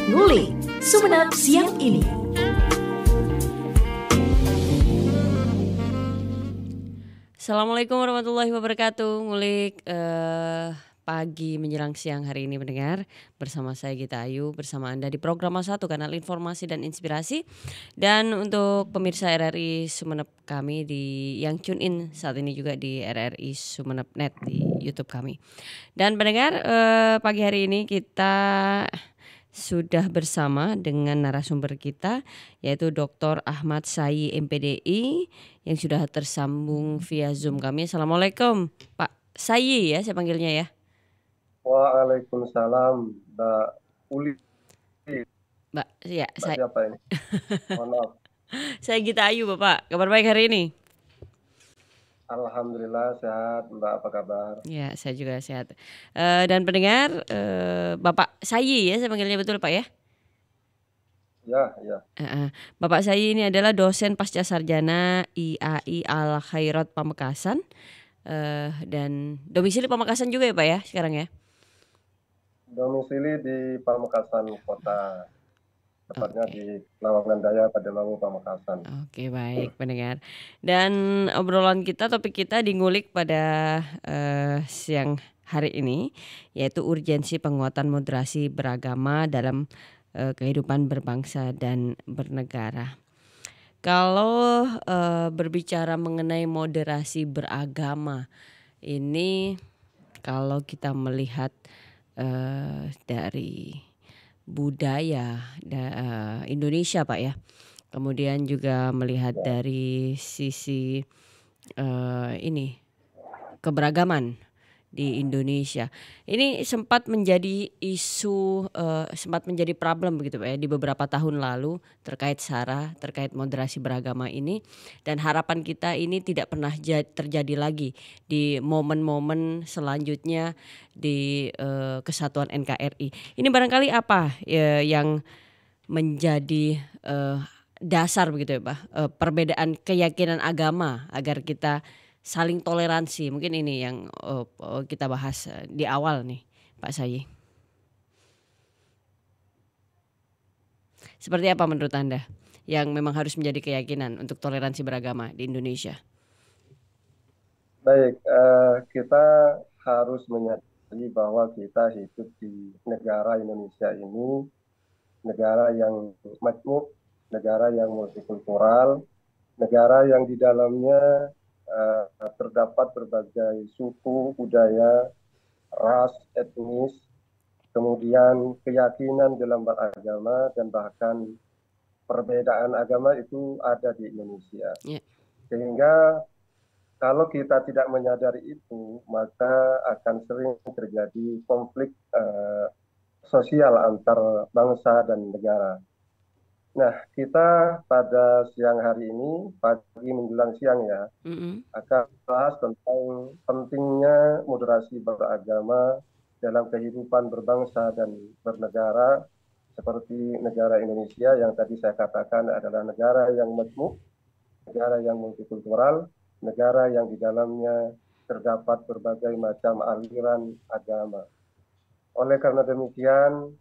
Ngulik Sumenep siang ini. Assalamualaikum warahmatullahi wabarakatuh. Ngulik pagi menjelang siang hari ini mendengar bersama saya Gita Ayu bersama Anda di program satu kanal informasi dan inspirasi. Dan untuk pemirsa RRI Sumenep kami yang tune in saat ini juga di RRI Sumenep Net di YouTube kami. Dan pendengar pagi hari ini kita sudah bersama dengan narasumber kita yaitu Dr. Ahmad Sayyi MPDI yang sudah tersambung via Zoom kami. Assalamualaikum Pak Sayyi ya saya panggilnya ya. Waalaikumsalam Mbak Uli. Mbak ya Mbak siapa ini? Mohon maaf. Saya Gita Ayu Bapak. Kabar baik hari ini? Alhamdulillah sehat. Mbak apa kabar? Ya saya juga sehat. Dan pendengar Bapak Sayyi ya saya panggilnya betul Pak ya? Ya. Bapak Sayyi ini adalah dosen pasca sarjana IAI Al Khairat Pamekasan dan domisili Pamekasan juga ya Pak ya sekarang ya? Domisili di Pamekasan Kota, tepatnya di Lawangan Daya Pademangu Pamekasan. Oke baik pendengar. Dan obrolan kita, topik kita di Ngulik pada siang hari ini yaitu urgensi penguatan moderasi beragama dalam kehidupan berbangsa dan bernegara. Kalau berbicara mengenai moderasi beragama ini, kalau kita melihat dari budaya Indonesia Pak ya, kemudian juga melihat dari sisi keberagaman di Indonesia. Ini sempat menjadi isu, sempat menjadi problem begitu Pak ya di beberapa tahun lalu terkait SARA, terkait moderasi beragama ini, dan harapan kita ini tidak pernah terjadi lagi di momen-momen selanjutnya di kesatuan NKRI. Ini barangkali apa yang menjadi dasar begitu ya Pak, perbedaan keyakinan agama agar kita saling toleransi. Mungkin ini yang kita bahas di awal nih Pak Sayyi. Seperti apa menurut Anda yang memang harus menjadi keyakinan untuk toleransi beragama di Indonesia? Baik, kita harus menyadari bahwa kita hidup di negara Indonesia ini, negara yang majmuk, negara yang multikultural, negara yang di dalamnya terdapat berbagai suku, budaya, ras, etnis, kemudian keyakinan dalam beragama, dan bahkan perbedaan agama itu ada di Indonesia. Sehingga kalau kita tidak menyadari itu, maka akan sering terjadi konflik sosial antar bangsa dan negara. Nah, kita pada siang hari ini, pagi menjelang siang ya, akan bahas tentang pentingnya moderasi beragama dalam kehidupan berbangsa dan bernegara, seperti negara Indonesia yang tadi saya katakan adalah negara yang majmuk, negara yang multikultural, negara yang di dalamnya terdapat berbagai macam aliran agama. Oleh karena demikian,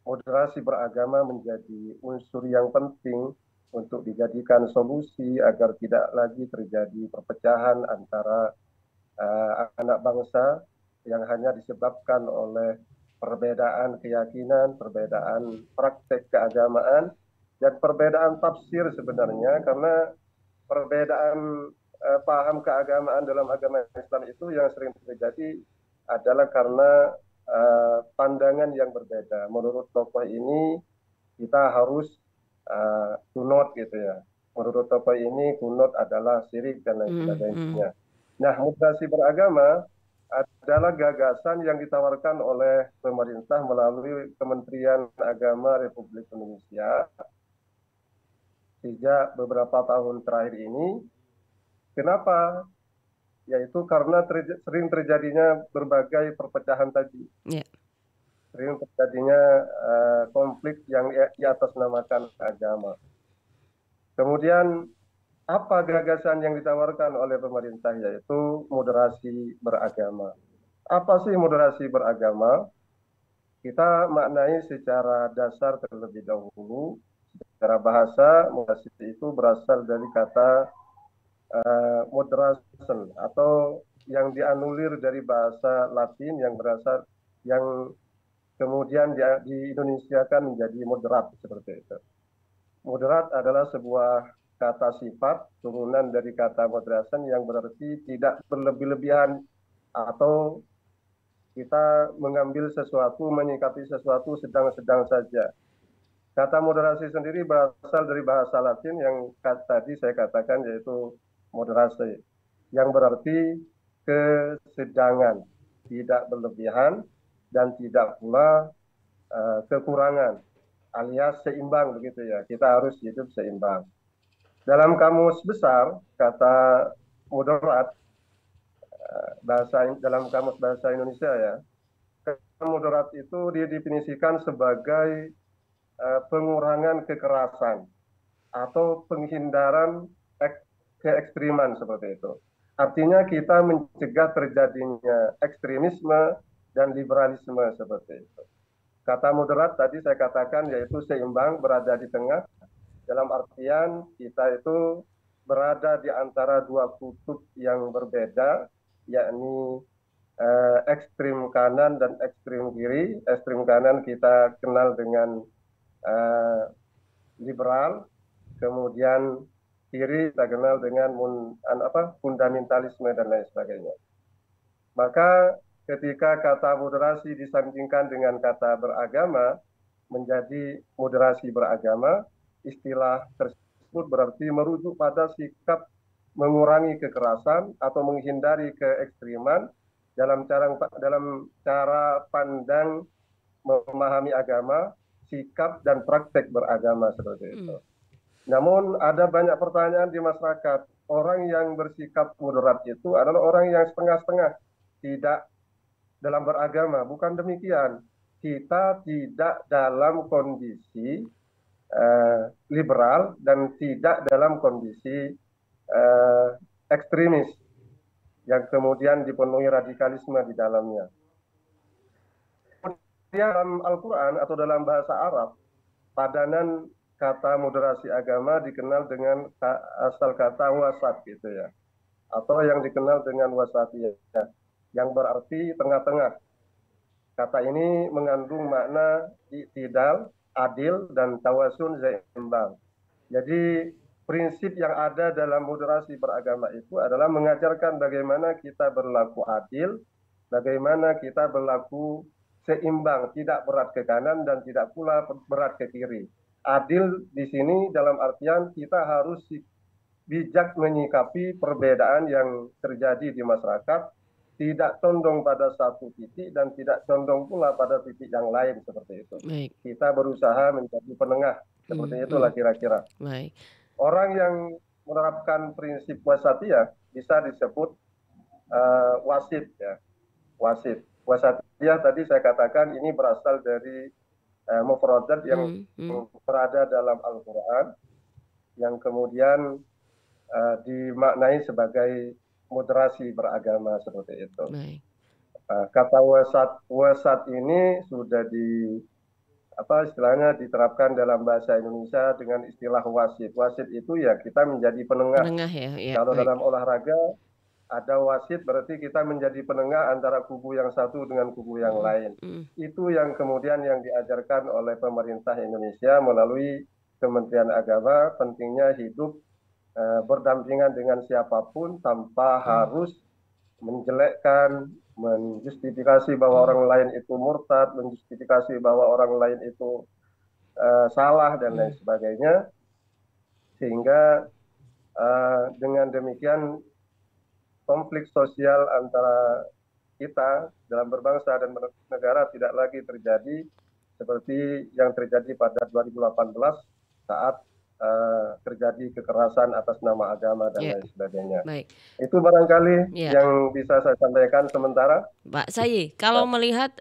moderasi beragama menjadi unsur yang penting untuk dijadikan solusi agar tidak lagi terjadi perpecahan antara anak bangsa yang hanya disebabkan oleh perbedaan keyakinan, perbedaan praktek keagamaan, dan perbedaan tafsir sebenarnya, karena perbedaan paham keagamaan dalam agama Islam itu yang sering terjadi adalah karena pandangan yang berbeda. Menurut tokoh ini kita harus kunut gitu ya. Menurut tokoh ini kunut adalah syirik dan lain sebagainya. Nah, moderasi beragama adalah gagasan yang ditawarkan oleh pemerintah melalui Kementerian Agama Republik Indonesia sejak beberapa tahun terakhir ini. Kenapa? Yaitu karena sering terjadinya berbagai perpecahan tadi. Sering terjadinya konflik yang diatasnamakan agama. Kemudian apa gagasan yang ditawarkan oleh pemerintah, yaitu moderasi beragama. Apa sih moderasi beragama? Kita maknai secara dasar terlebih dahulu. Secara bahasa, moderasi itu berasal dari kata moderation atau yang dianulir dari bahasa Latin yang berasal yang kemudian diindonesiakan menjadi moderat seperti itu. Moderat adalah sebuah kata sifat turunan dari kata moderation yang berarti tidak berlebih-lebihan atau kita mengambil sesuatu, menyikapi sesuatu sedang-sedang saja. Kata moderasi sendiri berasal dari bahasa Latin yang tadi saya katakan yaitu moderasi, yang berarti kesedangan, tidak berlebihan dan tidak pula kekurangan, alias seimbang begitu ya. Kita harus hidup seimbang. Dalam kamus besar, kata moderat dalam kamus bahasa Indonesia ya, kata moderat itu didefinisikan sebagai pengurangan kekerasan atau penghindaran keekstriman seperti itu. Artinya kita mencegah terjadinya ekstremisme dan liberalisme seperti itu. Kata moderat tadi saya katakan yaitu seimbang, berada di tengah, dalam artian kita itu berada di antara dua kutub yang berbeda, yakni ekstrim kanan dan ekstrim kiri. Ekstrim kanan kita kenal dengan liberal, kemudian kiri kita kenal dengan fundamentalisme dan lain sebagainya. Maka ketika kata moderasi disandingkan dengan kata beragama menjadi moderasi beragama, istilah tersebut berarti merujuk pada sikap mengurangi kekerasan atau menghindari keekstriman dalam cara pandang memahami agama, sikap dan praktek beragama seperti itu. Namun ada banyak pertanyaan di masyarakat. Orang yang bersikap moderat itu adalah orang yang setengah-setengah, tidak dalam beragama. Bukan demikian. Kita tidak dalam kondisi liberal dan tidak dalam kondisi ekstremis yang kemudian dipenuhi radikalisme di dalamnya. Dalam Al-Quran atau dalam bahasa Arab, padanan kata moderasi agama dikenal dengan asal kata wasat gitu ya, atau yang dikenal dengan wasatiyah, yang berarti tengah-tengah. Kata ini mengandung makna i'tidal, adil, dan tawasun seimbang. Jadi prinsip yang ada dalam moderasi beragama itu adalah mengajarkan bagaimana kita berlaku adil, bagaimana kita berlaku seimbang, tidak berat ke kanan dan tidak pula berat ke kiri. Adil di sini dalam artian kita harus bijak menyikapi perbedaan yang terjadi di masyarakat, tidak condong pada satu titik dan tidak condong pula pada titik yang lain seperti itu. Baik. Kita berusaha menjadi penengah, seperti itulah kira-kira. Baik. Orang yang menerapkan prinsip wasatiyah bisa disebut wasit ya. Wasit. Wasatiyah tadi saya katakan ini berasal dari mufradat yang berada dalam Al-Quran yang kemudian dimaknai sebagai moderasi beragama seperti itu. Kata wasat ini sudah istilahnya diterapkan dalam bahasa Indonesia dengan istilah wasit. Wasit itu ya kita menjadi penengah. Kalau dalam olahraga ada wasit berarti kita menjadi penengah antara kubu yang satu dengan kubu yang lain. Itu yang kemudian yang diajarkan oleh pemerintah Indonesia melalui Kementerian Agama, pentingnya hidup berdampingan dengan siapapun tanpa harus menjelekkan, menjustifikasi bahwa orang lain itu murtad, menjustifikasi bahwa orang lain itu salah dan lain sebagainya. Sehingga dengan demikian konflik sosial antara kita dalam berbangsa dan bernegara tidak lagi terjadi seperti yang terjadi pada 2018 saat terjadi kekerasan atas nama agama dan lain sebagainya. Baik. Itu barangkali yang bisa saya sampaikan sementara. Pak Sayi, kalau melihat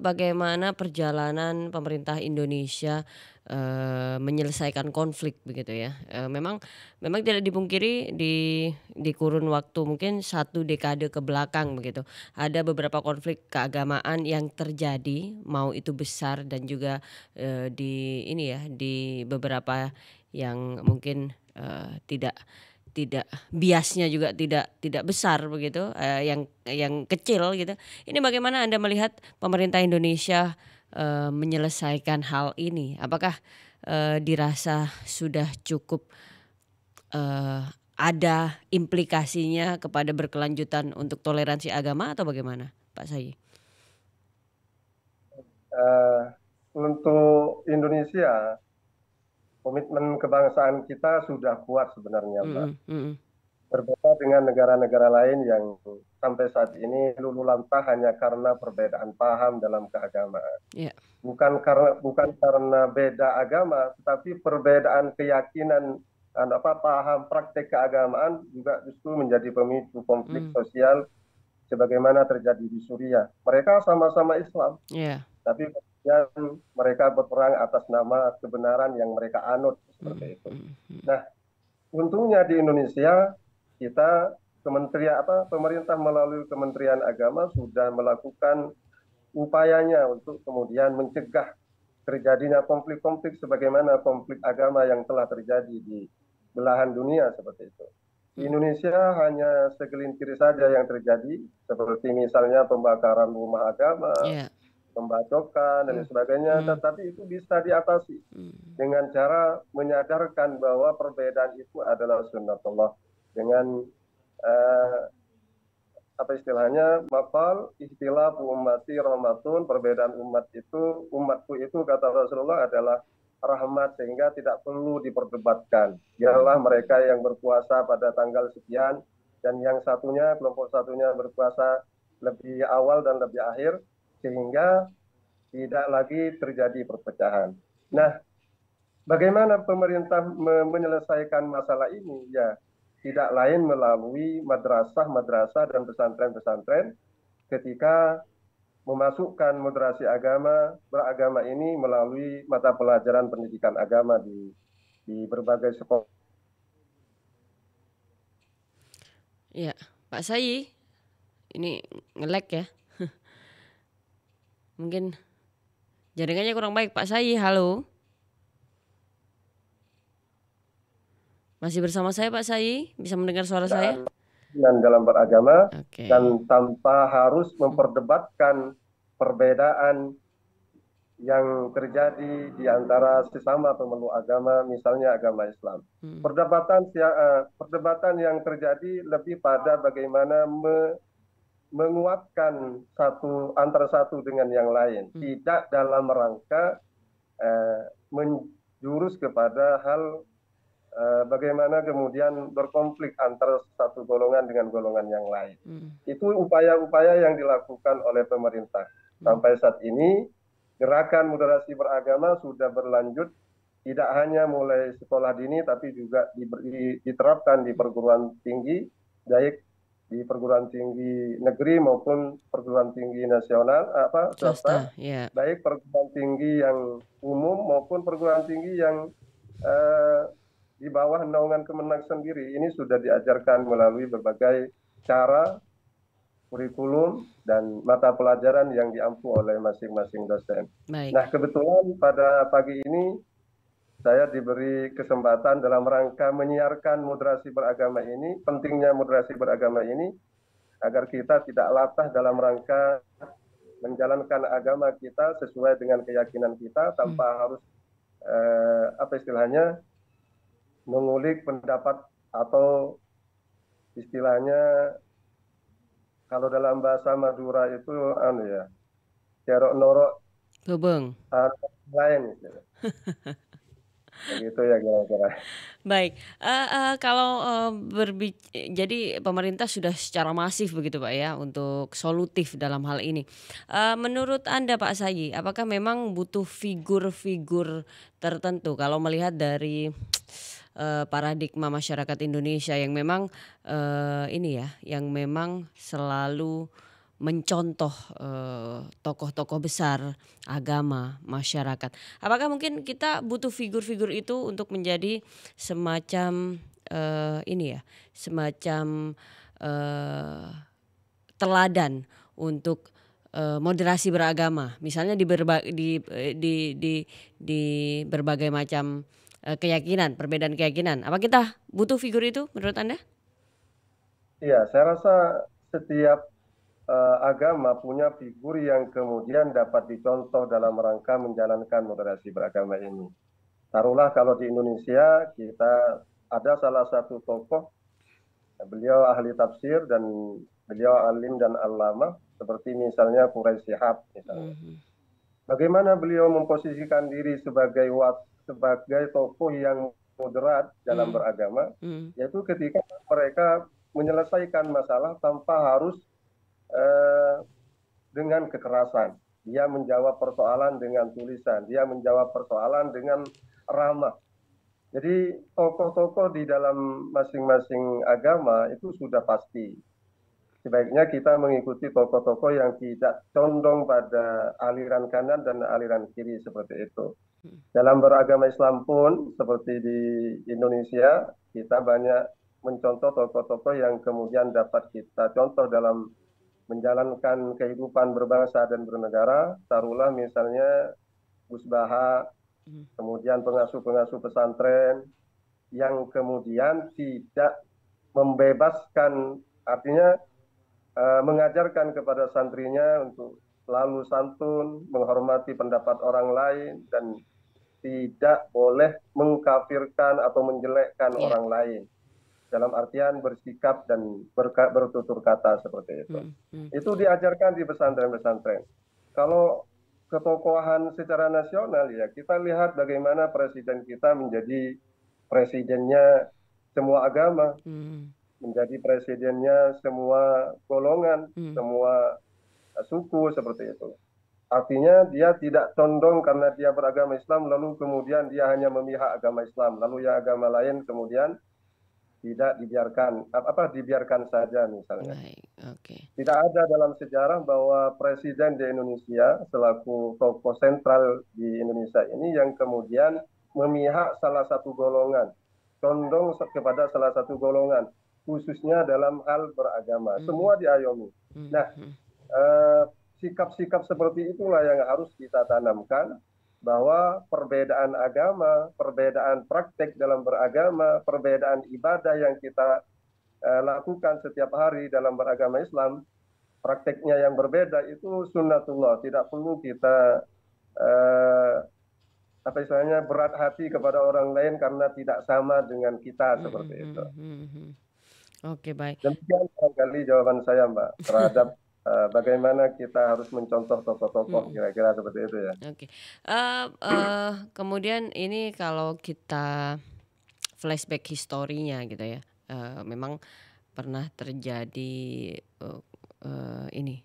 bagaimana perjalanan pemerintah Indonesia menyelesaikan konflik begitu ya. Memang tidak dipungkiri di kurun waktu mungkin 1 dekade ke belakang begitu, ada beberapa konflik keagamaan yang terjadi, mau itu besar dan juga di beberapa yang mungkin tidak biasnya juga tidak besar begitu, yang kecil gitu. Ini bagaimana Anda melihat pemerintah Indonesia menyelesaikan hal ini? Apakah dirasa sudah cukup ada implikasinya kepada berkelanjutan untuk toleransi agama atau bagaimana, Pak Sayi? Untuk Indonesia, komitmen kebangsaan kita sudah kuat sebenarnya, Mbak. Berbeda dengan negara-negara lain yang sampai saat ini luluh lantah hanya karena perbedaan paham dalam keagamaan. Yeah. Bukan karena beda agama, tetapi perbedaan keyakinan paham praktek keagamaan juga justru menjadi pemicu konflik sosial sebagaimana terjadi di Suriah. Mereka sama-sama Islam, tapi kemudian mereka berperang atas nama kebenaran yang mereka anut seperti itu. Nah, untungnya di Indonesia kita pemerintah melalui Kementerian Agama sudah melakukan upayanya untuk kemudian mencegah terjadinya konflik-konflik sebagaimana konflik agama yang telah terjadi di belahan dunia seperti itu. Di Indonesia hanya segelintir saja yang terjadi, seperti misalnya pembakaran rumah agama, pembacokan dan sebagainya, tetapi itu bisa diatasi dengan cara menyadarkan bahwa perbedaan itu adalah sunnatullah dengan istilah ummati rahmatun, perbedaan umatku itu kata Rasulullah adalah rahmat, sehingga tidak perlu diperdebatkan. Biarlah mereka yang berpuasa pada tanggal sekian dan yang kelompok satunya berpuasa lebih awal dan lebih akhir, sehingga tidak lagi terjadi perpecahan. Nah, bagaimana pemerintah menyelesaikan masalah ini? Ya, tidak lain melalui madrasah dan pesantren-pesantren ketika memasukkan moderasi beragama ini melalui mata pelajaran pendidikan agama di berbagai sekolah. Ya, Pak Sayi, ini nge-lag ya. Mungkin jaringannya kurang baik, Pak Sayi. Halo. Masih bersama saya Pak Sayi? Bisa mendengar suara saya? Dan dalam beragama, dan tanpa harus memperdebatkan perbedaan yang terjadi di antara sesama pemeluk agama, misalnya agama Islam. Perdebatan yang terjadi lebih pada bagaimana menguatkan antara satu dengan yang lain, tidak dalam rangka menjurus kepada hal bagaimana kemudian berkonflik antara satu golongan dengan golongan yang lain. Itu upaya-upaya yang dilakukan oleh pemerintah. Sampai saat ini, gerakan moderasi beragama sudah berlanjut, tidak hanya mulai sekolah dini, tapi juga diterapkan di perguruan tinggi, baik di perguruan tinggi negeri maupun perguruan tinggi nasional, swasta, baik perguruan tinggi yang umum maupun perguruan tinggi yang di bawah naungan Kemenag sendiri. Ini sudah diajarkan melalui berbagai cara, kurikulum, dan mata pelajaran yang diampu oleh masing-masing dosen. Nah, kebetulan pada pagi ini saya diberi kesempatan dalam rangka menyiarkan moderasi beragama ini, pentingnya moderasi beragama ini, agar kita tidak latah dalam rangka menjalankan agama kita sesuai dengan keyakinan kita tanpa harus mengulik pendapat atau istilahnya kalau dalam bahasa Madura itu cerok norok lain begitu ya kira-kira. Baik, kalau jadi pemerintah sudah secara masif begitu Pak ya untuk solutif dalam hal ini. Menurut Anda Pak Sayi, apakah memang butuh figur-figur tertentu kalau melihat dari paradigma masyarakat Indonesia yang memang yang memang selalu mencontoh tokoh-tokoh besar agama masyarakat. Apakah mungkin kita butuh figur-figur itu untuk menjadi semacam semacam teladan untuk moderasi beragama, misalnya di berbagai macam keyakinan, perbedaan keyakinan. Apa kita butuh figur itu menurut Anda? Iya, saya rasa setiap agama punya figur yang kemudian dapat dicontoh dalam rangka menjalankan moderasi beragama ini. Taruhlah kalau di Indonesia kita ada salah satu tokoh, beliau ahli tafsir dan beliau alim dan alama, seperti misalnya Quraisy Shihab misalnya. Bagaimana beliau memposisikan diri sebagai tokoh yang moderat dalam beragama, yaitu ketika mereka menyelesaikan masalah tanpa harus dengan kekerasan. Dia menjawab persoalan dengan tulisan, dia menjawab persoalan dengan ramah. Jadi tokoh-tokoh di dalam masing-masing agama itu sudah pasti. Sebaiknya kita mengikuti tokoh-tokoh yang tidak condong pada aliran kanan dan aliran kiri seperti itu. Dalam beragama Islam pun seperti di Indonesia, kita banyak mencontoh tokoh-tokoh yang kemudian dapat kita contoh dalam menjalankan kehidupan berbangsa dan bernegara. Taruhlah misalnya Gus Baha, kemudian pengasuh-pengasuh pesantren yang kemudian tidak membebaskan, artinya mengajarkan kepada santrinya untuk selalu santun, menghormati pendapat orang lain, dan tidak boleh mengkafirkan atau menjelekkan orang lain. Dalam artian bersikap dan bertutur kata seperti itu. Itu diajarkan di pesantren-pesantren. Kalau ketokohan secara nasional, ya kita lihat bagaimana presiden kita menjadi presidennya semua agama, menjadi presidennya semua golongan, semua suku seperti itu. Artinya dia tidak condong karena dia beragama Islam lalu kemudian dia hanya memihak agama Islam, lalu ya agama lain kemudian tidak dibiarkan saja misalnya. Tidak ada dalam sejarah bahwa presiden di Indonesia selaku tokoh sentral di Indonesia ini yang kemudian memihak salah satu golongan, condong kepada salah satu golongan, khususnya dalam hal beragama. Semua diayomi. Nah, sikap-sikap seperti itulah yang harus kita tanamkan, bahwa perbedaan agama, perbedaan praktek dalam beragama, perbedaan ibadah yang kita lakukan setiap hari dalam beragama Islam, prakteknya yang berbeda itu sunnatullah. Tidak perlu kita berat hati kepada orang lain karena tidak sama dengan kita seperti itu. Oke, baik. Demikian barangkali jawaban saya, Mbak, terhadap bagaimana kita harus mencontoh tokoh-tokoh kira-kira seperti itu ya. Oke. Kemudian ini kalau kita flashback historinya gitu ya, memang pernah terjadi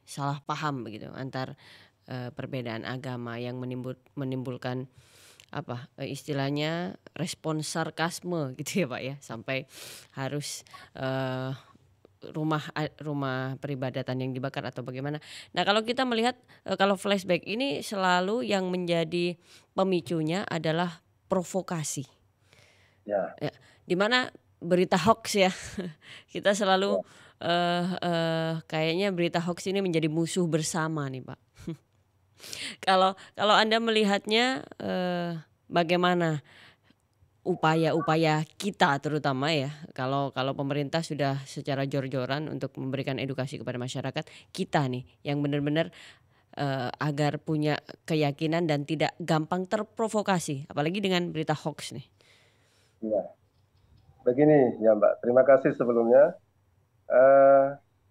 salah paham begitu antar perbedaan agama yang menimbulkan istilahnya respon sarkasme gitu ya Pak ya, sampai harus rumah peribadatan yang dibakar atau bagaimana. Nah, kalau kita melihat kalau flashback ini selalu yang menjadi pemicunya adalah provokasi. Ya, dimana berita hoax ya. Kita selalu kayaknya berita hoax ini menjadi musuh bersama nih Pak. Kalau Anda melihatnya bagaimana upaya-upaya kita terutama ya, kalau pemerintah sudah secara jor-joran untuk memberikan edukasi kepada masyarakat, kita nih yang benar-benar agar punya keyakinan dan tidak gampang terprovokasi, apalagi dengan berita hoax nih. Ya, begini ya Mbak, terima kasih sebelumnya.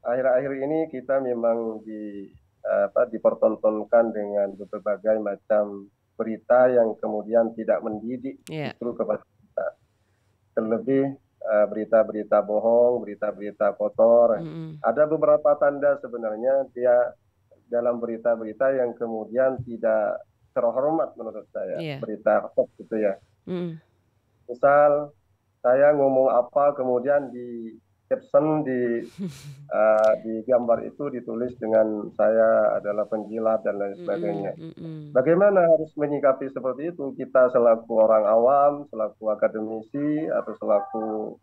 Akhir-akhir ini kita memang dipertontonkan dengan berbagai macam berita yang kemudian tidak mendidik justru kepada kita. Terlebih berita-berita bohong, berita-berita kotor. Ada beberapa tanda sebenarnya dia dalam berita-berita yang kemudian tidak terhormat menurut saya. Berita hoax gitu ya. Misal saya ngomong apa kemudian caption di gambar itu ditulis dengan saya adalah penjilat dan lain sebagainya. Bagaimana harus menyikapi seperti itu? Kita selaku orang awam, selaku akademisi, atau selaku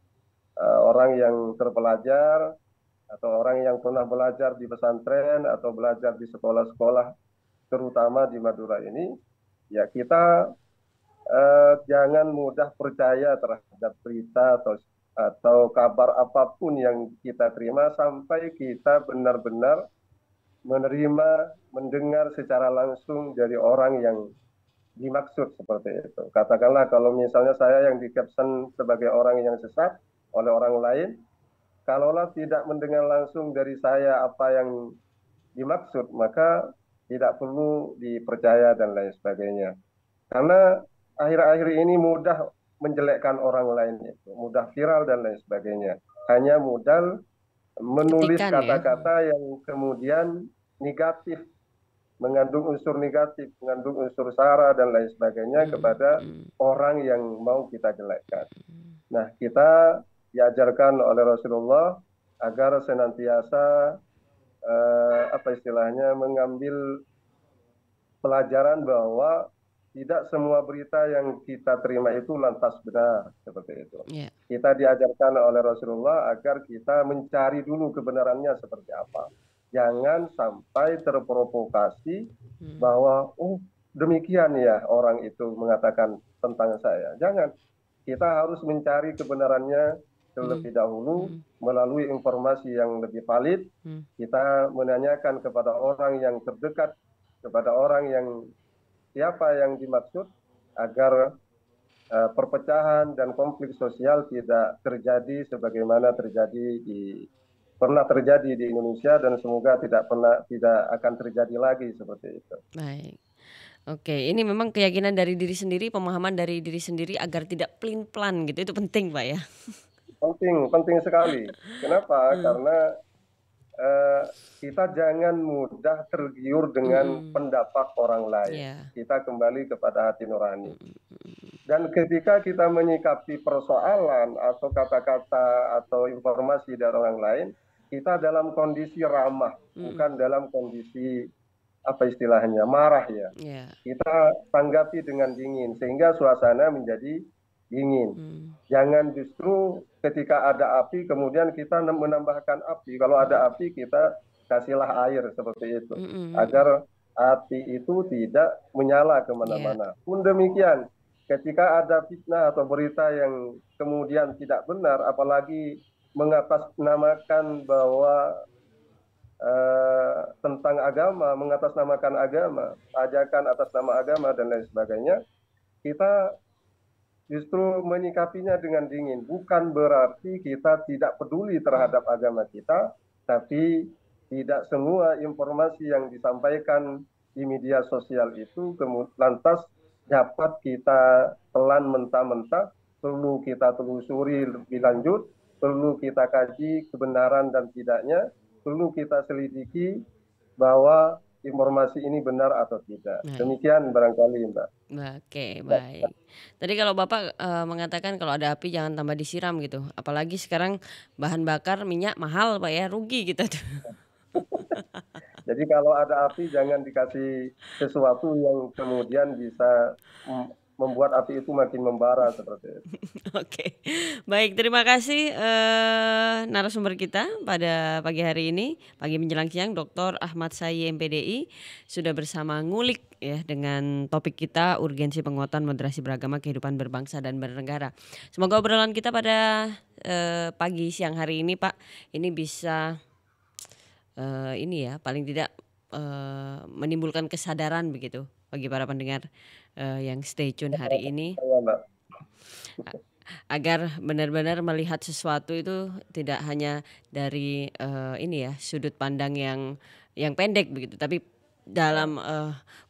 orang yang terpelajar, atau orang yang pernah belajar di pesantren atau belajar di sekolah-sekolah, terutama di Madura ini, ya kita jangan mudah percaya terhadap berita atau kabar apapun yang kita terima sampai kita benar-benar menerima, mendengar secara langsung dari orang yang dimaksud seperti itu. Katakanlah kalau misalnya saya yang di caption sebagai orang yang sesat oleh orang lain, kalaulah tidak mendengar langsung dari saya apa yang dimaksud, maka tidak perlu dipercaya dan lain sebagainya. Karena akhir-akhir ini mudah menjelekkan orang lain itu, mudah viral dan lain sebagainya. Hanya mudah menulis kata-kata yang kemudian negatif, mengandung unsur negatif, mengandung unsur sara dan lain sebagainya kepada orang yang mau kita jelekkan. Nah, kita diajarkan oleh Rasulullah agar senantiasa mengambil pelajaran bahwa tidak semua berita yang kita terima itu lantas benar, seperti itu. Kita diajarkan oleh Rasulullah agar kita mencari dulu kebenarannya seperti apa. Jangan sampai terprovokasi bahwa demikian ya orang itu mengatakan tentang saya. Jangan. Kita harus mencari kebenarannya terlebih dahulu melalui informasi yang lebih valid. Kita menanyakan kepada orang yang terdekat, kepada orang yang siapa yang dimaksud, agar perpecahan dan konflik sosial tidak terjadi sebagaimana pernah terjadi di Indonesia, dan semoga tidak akan terjadi lagi seperti itu. Baik. Oke, ini memang keyakinan dari diri sendiri, pemahaman dari diri sendiri agar tidak pelin-pelan gitu, itu penting Pak ya? Penting sekali. Kenapa? Karena kita jangan mudah tergiur dengan pendapat orang lain. Kita kembali kepada hati nurani. Dan ketika kita menyikapi persoalan atau kata-kata atau informasi dari orang lain, kita dalam kondisi ramah, bukan dalam kondisi marah ya. Kita tanggapi dengan dingin sehingga suasana menjadi dingin. Jangan justru ketika ada api kemudian kita menambahkan api. Kalau ada api kita kasihlah air seperti itu, agar api itu tidak menyala kemana-mana. Pun demikian, ketika ada fitnah atau berita yang kemudian tidak benar, apalagi mengatasnamakan bahwa tentang agama, mengatasnamakan agama, ajakan atas nama agama dan lain sebagainya, kita justru menyikapinya dengan dingin. Bukan berarti kita tidak peduli terhadap agama kita, tapi tidak semua informasi yang disampaikan di media sosial itu lantas dapat kita telan mentah-mentah. Perlu kita telusuri lebih lanjut, perlu kita kaji kebenaran dan tidaknya, perlu kita selidiki bahwa informasi ini benar atau tidak. Demikian barangkali Mbak. Oke, baik. Tadi kalau Bapak mengatakan kalau ada api jangan tambah disiram gitu. Apalagi sekarang bahan bakar minyak mahal Pak ya, rugi kita tuh. Jadi kalau ada api jangan dikasih sesuatu yang kemudian bisa membuat api itu makin membara seperti itu. Oke, baik, terima kasih narasumber kita pada pagi hari ini, pagi menjelang siang, Dr. Ahmad Sayi MPDI sudah bersama ngulik ya dengan topik kita urgensi penguatan moderasi beragama kehidupan berbangsa dan bernegara. Semoga obrolan kita pada pagi siang hari ini Pak ini bisa paling tidak menimbulkan kesadaran begitu bagi para pendengar yang stay tune hari ini, agar benar-benar melihat sesuatu itu tidak hanya dari sudut pandang yang pendek begitu, tapi dalam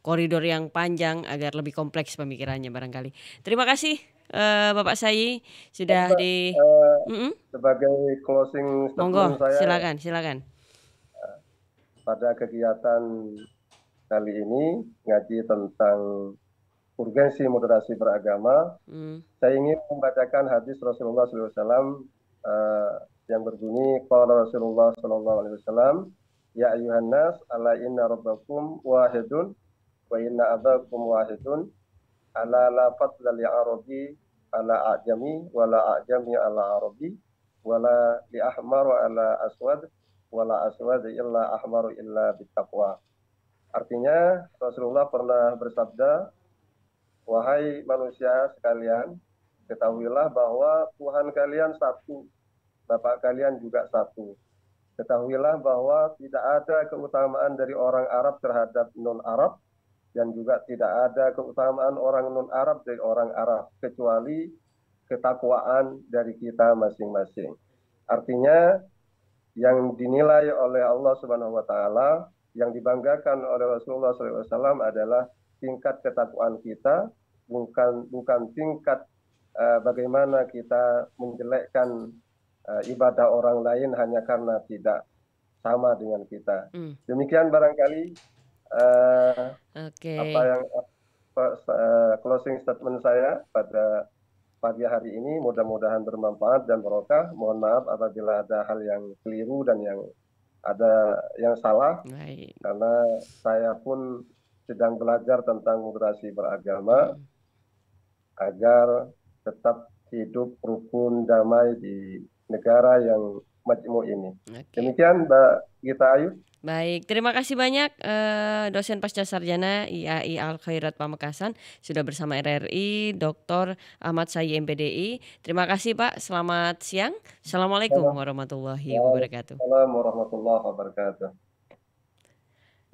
koridor yang panjang agar lebih kompleks pemikirannya barangkali. Terima kasih Bapak Sayi sudah sebagai closing statement saya. Silakan. Pada kegiatan kali ini ngaji tentang urgensi moderasi beragama, saya ingin membacakan hadis Rasulullah SAW yang berbunyi qala Rasulullah sallallahu alaihi wasallam, ya ayuhan nas ala inna rabbakum wahidun wa inna abakum wahidun ala la fadla li arabi ala ajami wala ajami ala arabi wala li ahmaru ala aswad wala aswad illa ahmaru illa bittaqwa. Artinya Rasulullah pernah bersabda, wahai manusia sekalian, ketahuilah bahwa Tuhan kalian satu, Bapak kalian juga satu. Ketahuilah bahwa tidak ada keutamaan dari orang Arab terhadap non-Arab, dan juga tidak ada keutamaan orang non-Arab dari orang Arab, kecuali ketakwaan dari kita masing-masing. Artinya, yang dinilai oleh Allah Subhanahu wa Ta'ala, yang dibanggakan oleh Rasulullah SAW adalah tingkat ketakwaan kita, bukan tingkat bagaimana kita menjelekkan ibadah orang lain hanya karena tidak sama dengan kita. Demikian barangkali apa yang closing statement saya pada pagi hari ini. Mudah-mudahan bermanfaat dan barokah. Mohon maaf apabila ada hal yang keliru dan yang ada yang salah. Baik. Karena saya pun sedang belajar tentang moderasi beragama agar tetap hidup rukun damai di negara yang majmuk ini. Demikian Mbak Gita Ayu. Baik, terima kasih banyak dosen pasca sarjana IAI Al Khairat Pamekasan sudah bersama RRI Dr. Ahmad Sayi MPDI. Terima kasih Pak, selamat siang. Assalamualaikum warahmatullahi wabarakatuh. Assalamualaikum warahmatullahi wabarakatuh.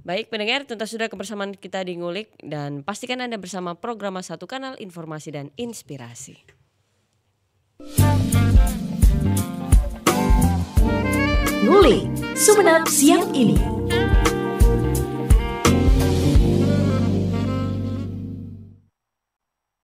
Baik pendengar, tuntas sudah kebersamaan kita di Ngulik dan pastikan Anda bersama program Satu Kanal Informasi dan Inspirasi. Ngulik Sumeneb siang ini.